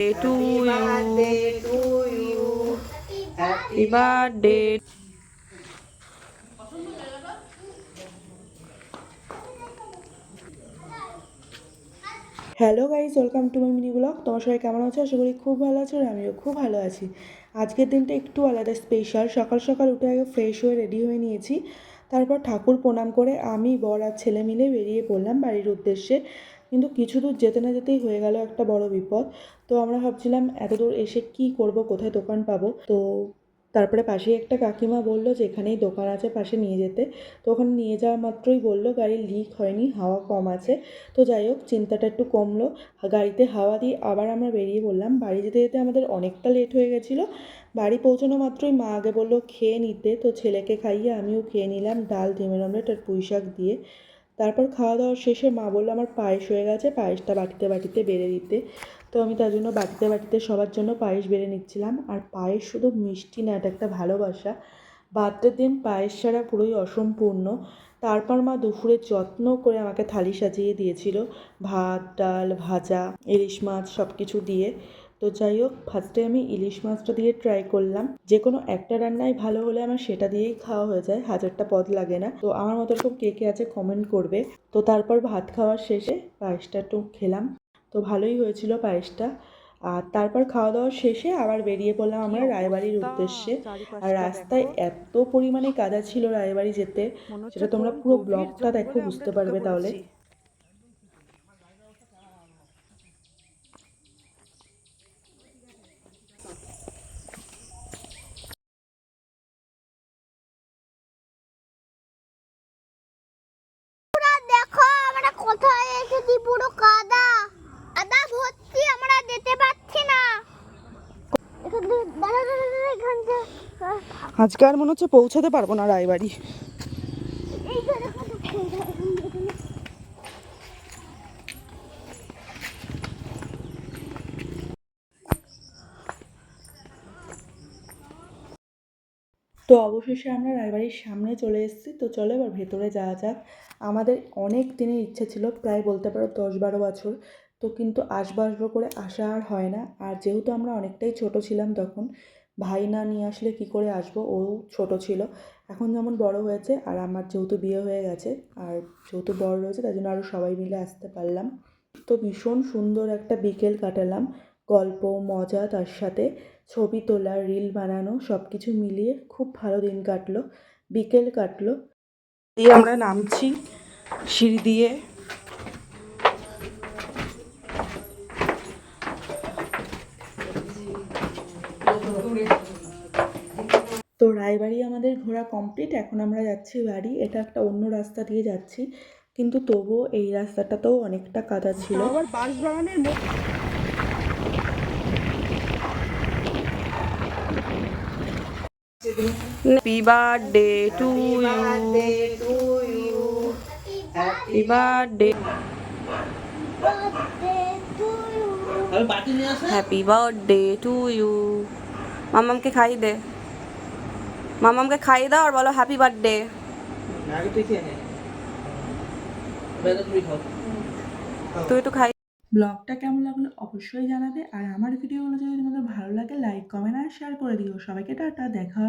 to you. Happy birthday. Hello guys, welcome to my mini blog. তোমার সবাই কেমন আছো? আশা করি খুব ভালো আছো আর আমিও খুব ভালো আছি। আজকের দিনটা একটু আলাদা, স্পেশাল। সকাল সকাল উঠে আগে ফ্রেশ হয়ে রেডি হয়ে নিয়েছি। তারপর ঠাকুর প্রণাম করে আমি, বর আর ছেলে মিলে বেরিয়ে পড়লাম বাড়ির উদ্দেশ্যে। কিন্তু কিছু দূর যেতে না যেতেই হয়ে গেল একটা বড় বিপদ। তো আমরা ভাবছিলাম এত দূর এসে কি করব, কোথায় দোকান পাবো। তো তারপরে পাশেই একটা কাকিমা বললো যে এখানেই দোকান আছে, পাশে নিয়ে যেতে। তো ওখানে নিয়ে যাওয়া মাত্রই বললো গাড়ির লিক হয়নি, হাওয়া কম আছে। তো যাই হোক, চিন্তাটা একটু কমলো। গাড়িতে হাওয়া দিয়ে আবার আমরা বেরিয়ে পড়লাম। বাড়ি যেতে যেতে আমাদের অনেকটা লেট হয়ে গেছিলো। বাড়ি পৌঁছানো মাত্রই মা আগে বললো খেয়ে নিতে। তো ছেলেকে খাইয়ে আমিও খেয়ে নিলাম ডাল, ডিমের অমলেট আর পুঁই শাক দিয়ে। তারপর খাওয়া দাওয়ার শেষে মা বললো আমার পায়েস হয়ে গেছে, পায়েসটা বাটিতে বাটিতে বেড়ে দিতে। তো আমি তার জন্য বাটিতে বাটিতে সবার জন্য পায়েস বেড়ে নিচ্ছিলাম। আর পায়েস শুধু মিষ্টি না, এটা একটা ভালোবাসা। বার্থডের দিন পায়েস ছাড়া পুরোই অসম্পূর্ণ। তারপর মা দুপুরে যত্ন করে আমাকে থালি সাজিয়ে দিয়েছিল, ভাত, ডাল, ভাজা, ইলিশ মাছ সব কিছু দিয়ে। তো যাই হোক, ফার্স্টে আমি ইলিশ মাছটা দিয়ে ট্রাই করলাম। যে কোনো একটা রান্নাই ভালো হলে আমার সেটা দিয়েই খাওয়া হয়ে যায়, হাজারটা পদ লাগে না। তো আমার মতো এরকম কে কে আছে কমেন্ট করবে। তো তারপর ভাত খাওয়ার শেষে পায়েসটা একটু খেলাম। তো ভালোই হয়েছিল পায়েসটা। আর তারপর খাওয়া দাওয়া শেষে আবার বেরিয়ে পড়লাম আমরা রায়বাড়ির উদ্দেশ্যে। আর রাস্তায় এত পরিমাণে কাদা ছিল রায়বাড়ি যেতে, সেটা তোমরা পুরো ব্লগটা দেখো, বুঝতে পারবে তাহলে। দেখো আমরা কোথায় এসেছি, পুরো কাদা কাদা ভর্তি, আমরা যেতে পারছি না। আজকে আর মনে হচ্ছে পৌঁছাতে পারবো না রায়বাড়ি। তো অবশেষে আমরা রায়বাড়ির সামনে চলে এসেছি। তো চলো এবার ভেতরে যাওয়া যাক। আমাদের অনেক দিনের ইচ্ছে ছিল, প্রায় বলতে পারো 10-12 বছর। তো কিন্তু আসবো আসবো করে আসা আর হয় না। আর যেহেতু আমরা অনেকটাই ছোট ছিলাম তখন, ভাই না নিয়ে আসলে কি করে আসবো, ও ছোট ছিল। এখন যেমন বড় হয়েছে, আর আমার যেহেতু বিয়ে হয়ে গেছে আর যেহেতু বড় রয়েছে, তাই জন্য আরও সবাই মিলে আসতে পারলাম। তো ভীষণ সুন্দর একটা বিকেল কাটালাম। গল্প, মজা, তার সাথে ছবি তোলা, রিল বানানো, সব কিছু মিলিয়ে খুব ভালো দিন কাটলো, বিকেল কাটলো। দিয়ে আমরা নামছি সিঁড়ি দিয়ে। তো রায়বাড়ি আমাদের ঘোরা কমপ্লিট। এখন আমরা যাচ্ছি বাড়ি। এটা একটা অন্য রাস্তা দিয়ে যাচ্ছি, কিন্তু তবুও এই রাস্তাটাতেও অনেকটা কাদা ছিল। আবার বাঁশবাগানের happy birthday to you, happy birthday, happy birthday to you. মামামকে খাই দে, মামামকে খাই দাও আর বলো হ্যাপি বার্থডে। তুই একটু খাই। ব্লগটা কেমন লাগলো অবশ্যই জানাবে। আর আমার ভিডিওগুলো যদি তোমাদের ভালো লাগে, লাইক, কমেন্ট আর শেয়ার করে দিও। সবাইকে টাটা, দেখা হবে।